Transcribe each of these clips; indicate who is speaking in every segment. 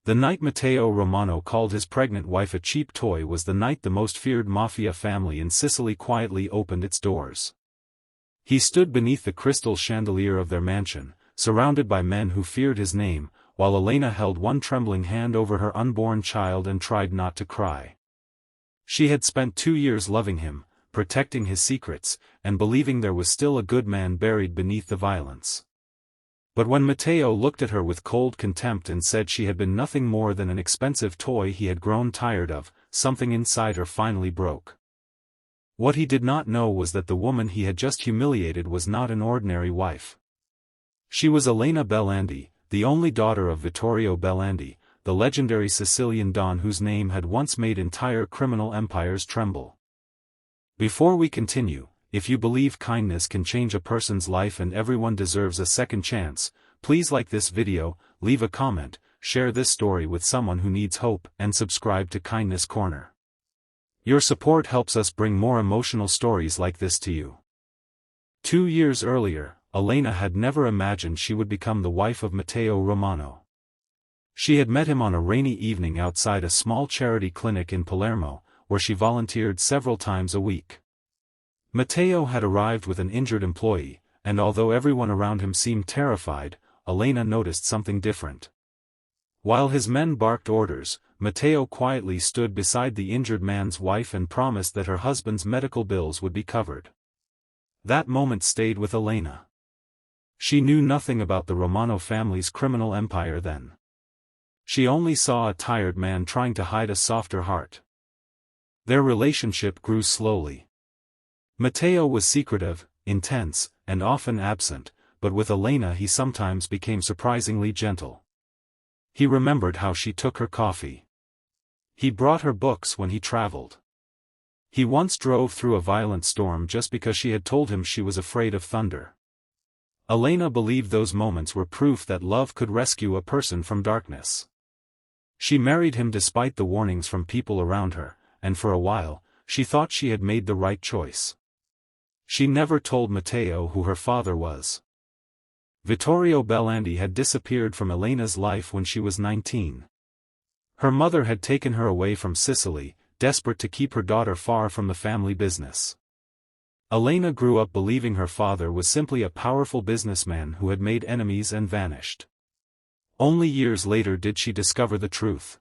Speaker 1: The night Matteo Romano called his pregnant wife a cheap toy was the night the most feared Mafia family in Sicily quietly opened its doors. He stood beneath the crystal chandelier of their mansion, surrounded by men who feared his name, while Elena held one trembling hand over her unborn child and tried not to cry. She had spent 2 years loving him, protecting his secrets, and believing there was still a good man buried beneath the violence. But when Matteo looked at her with cold contempt and said she had been nothing more than an expensive toy he had grown tired of, something inside her finally broke. What he did not know was that the woman he had just humiliated was not an ordinary wife. She was Elena Belandi, the only daughter of Vittorio Belandi, the legendary Sicilian Don whose name had once made entire criminal empires tremble. Before we continue, if you believe kindness can change a person's life and everyone deserves a second chance, please like this video, leave a comment, share this story with someone who needs hope, and subscribe to Kindness Corner. Your support helps us bring more emotional stories like this to you. 2 years earlier, Elena had never imagined she would become the wife of Matteo Romano. She had met him on a rainy evening outside a small charity clinic in Palermo, where she volunteered several times a week. Matteo had arrived with an injured employee, and although everyone around him seemed terrified, Elena noticed something different. While his men barked orders, Matteo quietly stood beside the injured man's wife and promised that her husband's medical bills would be covered. That moment stayed with Elena. She knew nothing about the Romano family's criminal empire then. She only saw a tired man trying to hide a softer heart. Their relationship grew slowly. Matteo was secretive, intense, and often absent, but with Elena he sometimes became surprisingly gentle. He remembered how she took her coffee. He brought her books when he traveled. He once drove through a violent storm just because she had told him she was afraid of thunder. Elena believed those moments were proof that love could rescue a person from darkness. She married him despite the warnings from people around her, and for a while, she thought she had made the right choice. She never told Matteo who her father was. Vittorio Belandi had disappeared from Elena's life when she was 19. Her mother had taken her away from Sicily, desperate to keep her daughter far from the family business. Elena grew up believing her father was simply a powerful businessman who had made enemies and vanished. Only years later did she discover the truth.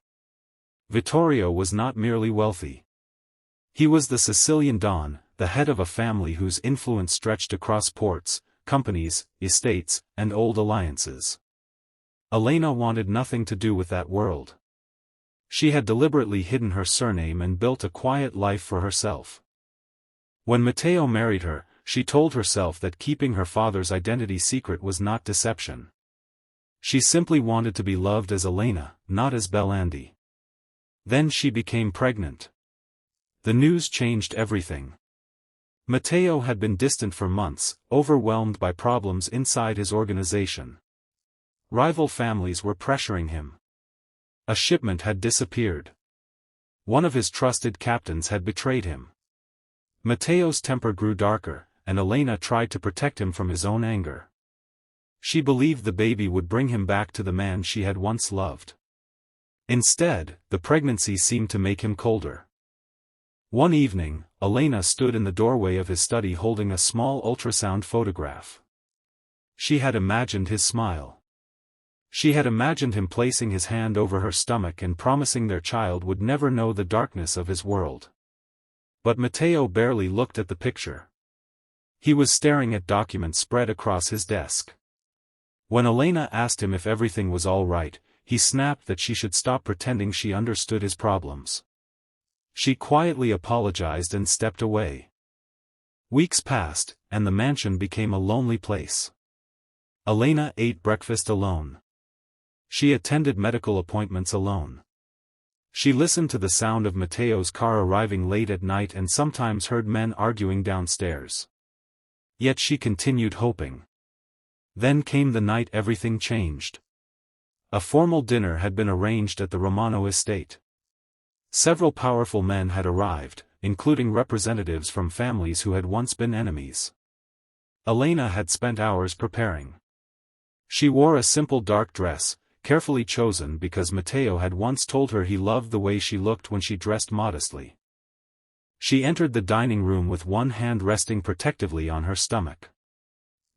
Speaker 1: Vittorio was not merely wealthy. He was the Sicilian Don, the head of a family whose influence stretched across ports, companies, estates, and old alliances. Elena wanted nothing to do with that world. She had deliberately hidden her surname and built a quiet life for herself. When Matteo married her, she told herself that keeping her father's identity secret was not deception. She simply wanted to be loved as Elena, not as Belandi. Then she became pregnant. The news changed everything. Matteo had been distant for months, overwhelmed by problems inside his organization. Rival families were pressuring him. A shipment had disappeared. One of his trusted captains had betrayed him. Matteo's temper grew darker, and Elena tried to protect him from his own anger. She believed the baby would bring him back to the man she had once loved. Instead, the pregnancy seemed to make him colder. One evening, Elena stood in the doorway of his study holding a small ultrasound photograph. She had imagined his smile. She had imagined him placing his hand over her stomach and promising their child would never know the darkness of his world. But Matteo barely looked at the picture. He was staring at documents spread across his desk. When Elena asked him if everything was all right, he snapped that she should stop pretending she understood his problems. She quietly apologized and stepped away. Weeks passed, and the mansion became a lonely place. Elena ate breakfast alone. She attended medical appointments alone. She listened to the sound of Matteo's car arriving late at night and sometimes heard men arguing downstairs. Yet she continued hoping. Then came the night everything changed. A formal dinner had been arranged at the Romano estate. Several powerful men had arrived, including representatives from families who had once been enemies. Elena had spent hours preparing. She wore a simple dark dress, carefully chosen because Matteo had once told her he loved the way she looked when she dressed modestly. She entered the dining room with one hand resting protectively on her stomach.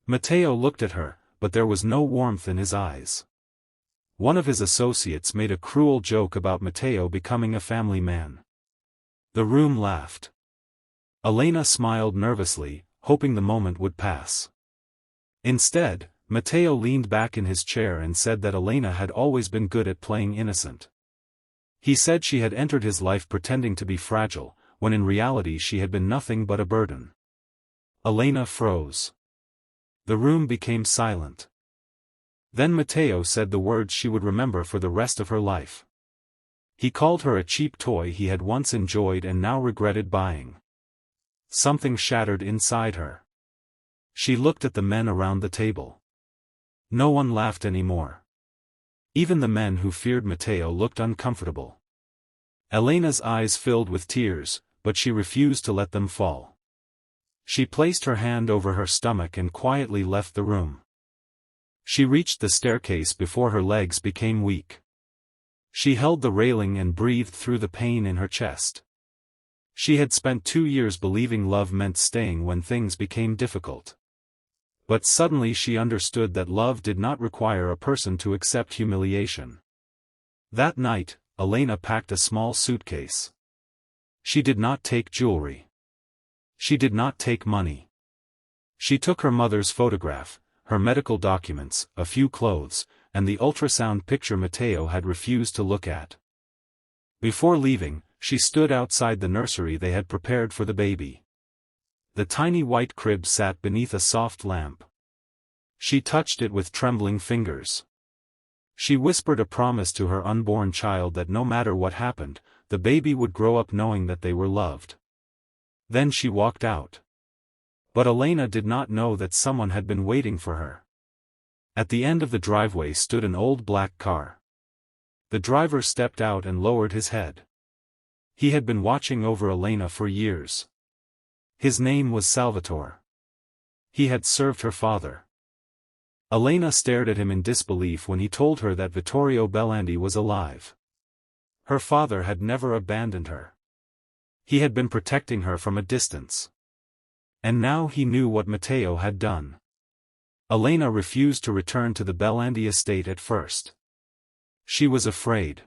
Speaker 1: Matteo looked at her, but there was no warmth in his eyes. One of his associates made a cruel joke about Matteo becoming a family man. The room laughed. Elena smiled nervously, hoping the moment would pass. Instead, Matteo leaned back in his chair and said that Elena had always been good at playing innocent. He said she had entered his life pretending to be fragile, when in reality she had been nothing but a burden. Elena froze. The room became silent. Then Matteo said the words she would remember for the rest of her life. He called her a cheap toy he had once enjoyed and now regretted buying. Something shattered inside her. She looked at the men around the table. No one laughed anymore. Even the men who feared Matteo looked uncomfortable. Elena's eyes filled with tears, but she refused to let them fall. She placed her hand over her stomach and quietly left the room. She reached the staircase before her legs became weak. She held the railing and breathed through the pain in her chest. She had spent 2 years believing love meant staying when things became difficult. But suddenly she understood that love did not require a person to accept humiliation. That night, Elena packed a small suitcase. She did not take jewelry. She did not take money. She took her mother's photograph, her medical documents, a few clothes, and the ultrasound picture Matteo had refused to look at. Before leaving, she stood outside the nursery they had prepared for the baby. The tiny white crib sat beneath a soft lamp. She touched it with trembling fingers. She whispered a promise to her unborn child that no matter what happened, the baby would grow up knowing that they were loved. Then she walked out. But Elena did not know that someone had been waiting for her. At the end of the driveway stood an old black car. The driver stepped out and lowered his head. He had been watching over Elena for years. His name was Salvatore. He had served her father. Elena stared at him in disbelief when he told her that Vittorio Belandi was alive. Her father had never abandoned her. He had been protecting her from a distance. And now he knew what Matteo had done. Elena refused to return to the Belandi estate at first. She was afraid.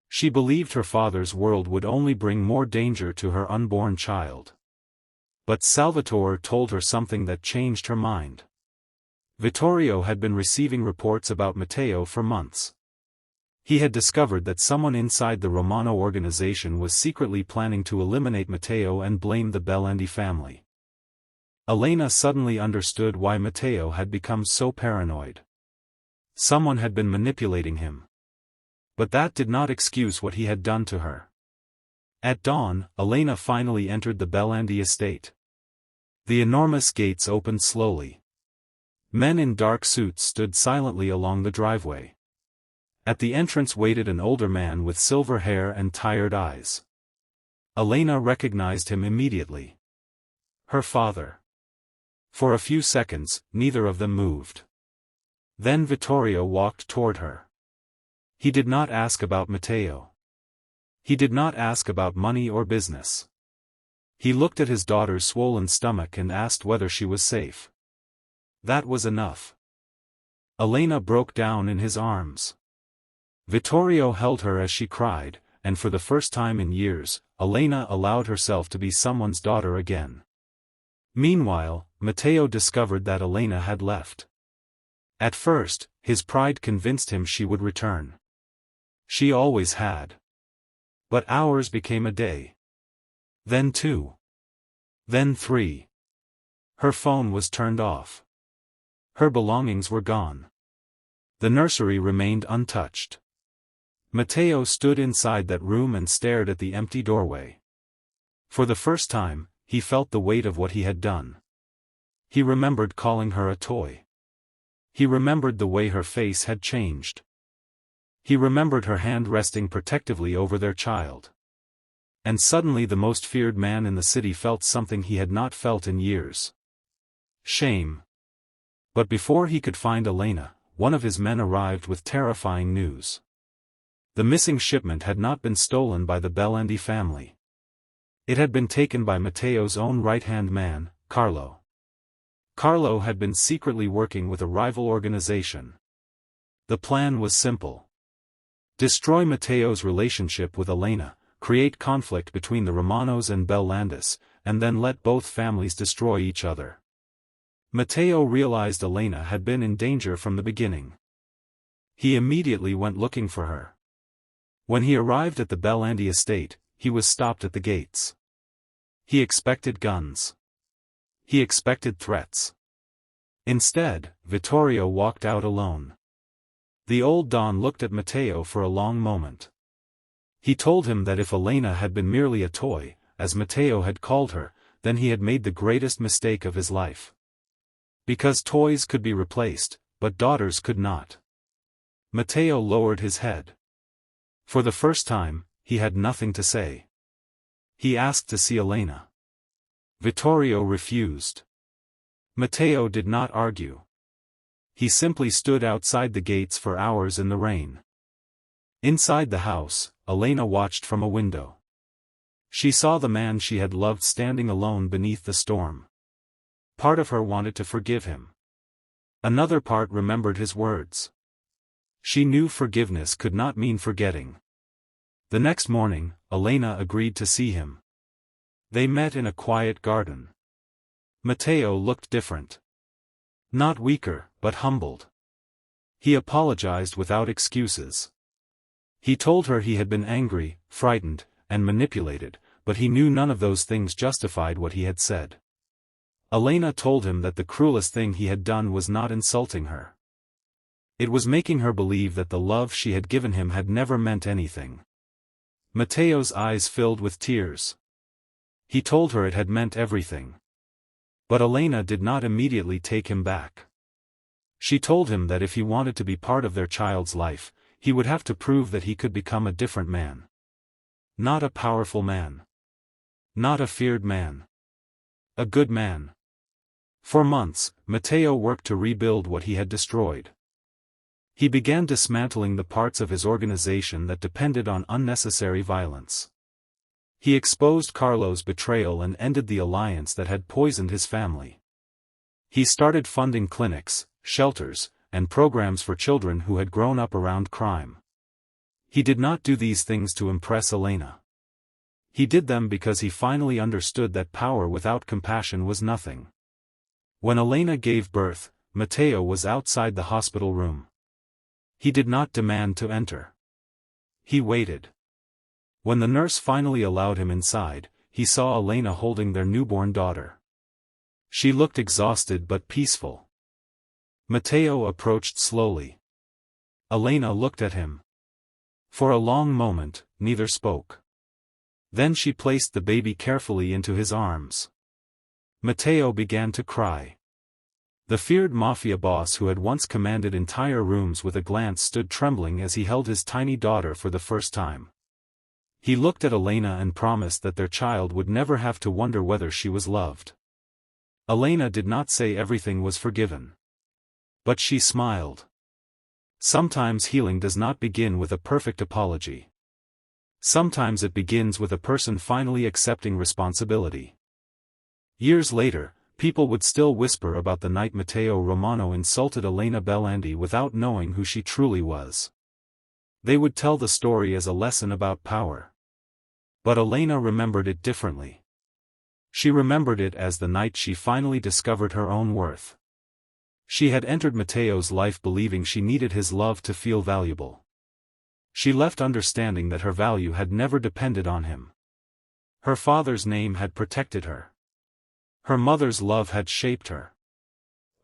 Speaker 1: She believed her father's world would only bring more danger to her unborn child. But Salvatore told her something that changed her mind. Vittorio had been receiving reports about Matteo for months. He had discovered that someone inside the Romano organization was secretly planning to eliminate Matteo and blame the Belandi family. Elena suddenly understood why Matteo had become so paranoid. Someone had been manipulating him. But that did not excuse what he had done to her. At dawn, Elena finally entered the Belandi estate. The enormous gates opened slowly. Men in dark suits stood silently along the driveway. At the entrance waited an older man with silver hair and tired eyes. Elena recognized him immediately. Her father. For a few seconds, neither of them moved. Then Vittorio walked toward her. He did not ask about Matteo. He did not ask about money or business. He looked at his daughter's swollen stomach and asked whether she was safe. That was enough. Elena broke down in his arms. Vittorio held her as she cried, and for the first time in years, Elena allowed herself to be someone's daughter again. Meanwhile, Matteo discovered that Elena had left. At first, his pride convinced him she would return. She always had. But hours became a day. Then 2. Then 3. Her phone was turned off. Her belongings were gone. The nursery remained untouched. Matteo stood inside that room and stared at the empty doorway. For the first time, he felt the weight of what he had done. He remembered calling her a toy. He remembered the way her face had changed. He remembered her hand resting protectively over their child. And suddenly the most feared man in the city felt something he had not felt in years. Shame. But before he could find Elena, one of his men arrived with terrifying news. The missing shipment had not been stolen by the Bellendi family. It had been taken by Matteo's own right-hand man, Carlo. Carlo had been secretly working with a rival organization. The plan was simple. Destroy Matteo's relationship with Elena, create conflict between the Romanos and Bellandis, and then let both families destroy each other. Matteo realized Elena had been in danger from the beginning. He immediately went looking for her. When he arrived at the Bellandi estate, he was stopped at the gates. He expected guns. He expected threats. Instead, Vittorio walked out alone. The old Don looked at Matteo for a long moment. He told him that if Elena had been merely a toy, as Matteo had called her, then he had made the greatest mistake of his life. Because toys could be replaced, but daughters could not. Matteo lowered his head. For the first time, he had nothing to say. He asked to see Elena. Vittorio refused. Matteo did not argue. He simply stood outside the gates for hours in the rain. Inside the house, Elena watched from a window. She saw the man she had loved standing alone beneath the storm. Part of her wanted to forgive him. Another part remembered his words. She knew forgiveness could not mean forgetting. The next morning, Elena agreed to see him. They met in a quiet garden. Matteo looked different. Not weaker, but humbled. He apologized without excuses. He told her he had been angry, frightened, and manipulated, but he knew none of those things justified what he had said. Elena told him that the cruelest thing he had done was not insulting her. It was making her believe that the love she had given him had never meant anything. Matteo's eyes filled with tears. He told her it had meant everything. But Elena did not immediately take him back. She told him that if he wanted to be part of their child's life, he would have to prove that he could become a different man. Not a powerful man. Not a feared man. A good man. For months, Matteo worked to rebuild what he had destroyed. He began dismantling the parts of his organization that depended on unnecessary violence. He exposed Carlo's betrayal and ended the alliance that had poisoned his family. He started funding clinics, shelters, and programs for children who had grown up around crime. He did not do these things to impress Elena. He did them because he finally understood that power without compassion was nothing. When Elena gave birth, Matteo was outside the hospital room. He did not demand to enter. He waited. When the nurse finally allowed him inside, he saw Elena holding their newborn daughter. She looked exhausted but peaceful. Matteo approached slowly. Elena looked at him. For a long moment, neither spoke. Then she placed the baby carefully into his arms. Matteo began to cry. The feared Mafia boss who had once commanded entire rooms with a glance stood trembling as he held his tiny daughter for the first time. He looked at Elena and promised that their child would never have to wonder whether she was loved. Elena did not say everything was forgiven. But she smiled. Sometimes healing does not begin with a perfect apology. Sometimes it begins with a person finally accepting responsibility. Years later, people would still whisper about the night Matteo Romano insulted Elena Bellandi without knowing who she truly was. They would tell the story as a lesson about power. But Elena remembered it differently. She remembered it as the night she finally discovered her own worth. She had entered Matteo's life believing she needed his love to feel valuable. She left understanding that her value had never depended on him. Her father's name had protected her. Her mother's love had shaped her.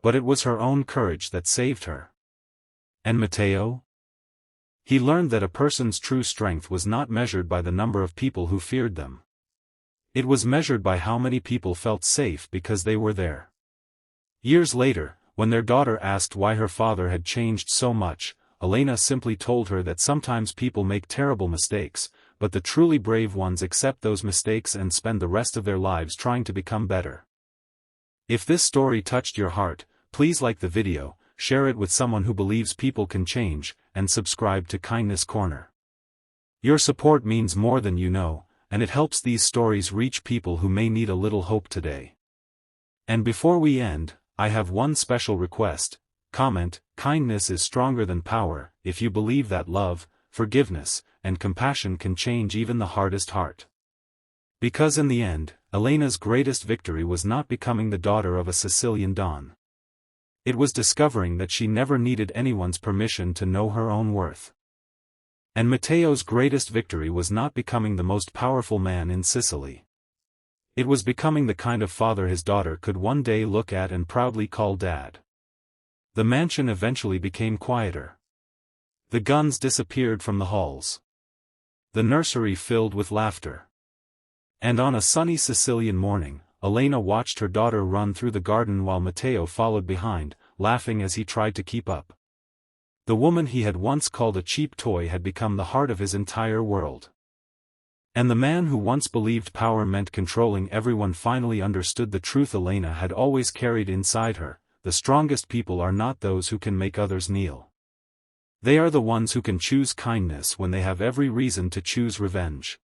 Speaker 1: But it was her own courage that saved her. And Matteo? He learned that a person's true strength was not measured by the number of people who feared them. It was measured by how many people felt safe because they were there. Years later, when their daughter asked why her father had changed so much, Elena simply told her that sometimes people make terrible mistakes, but the truly brave ones accept those mistakes and spend the rest of their lives trying to become better. If this story touched your heart, please like the video, share it with someone who believes people can change, and subscribe to Kindness Corner. Your support means more than you know, and it helps these stories reach people who may need a little hope today. And before we end, I have one special request. Comment, "Kindness is stronger than power," if you believe that love, forgiveness, and compassion can change even the hardest heart. Because in the end, Elena's greatest victory was not becoming the daughter of a Sicilian Don. It was discovering that she never needed anyone's permission to know her own worth. And Matteo's greatest victory was not becoming the most powerful man in Sicily. It was becoming the kind of father his daughter could one day look at and proudly call Dad. The mansion eventually became quieter. The guns disappeared from the halls. The nursery filled with laughter. And on a sunny Sicilian morning, Elena watched her daughter run through the garden while Matteo followed behind, laughing as he tried to keep up. The woman he had once called a cheap toy had become the heart of his entire world. And the man who once believed power meant controlling everyone finally understood the truth Elena had always carried inside her: the strongest people are not those who can make others kneel. They are the ones who can choose kindness when they have every reason to choose revenge.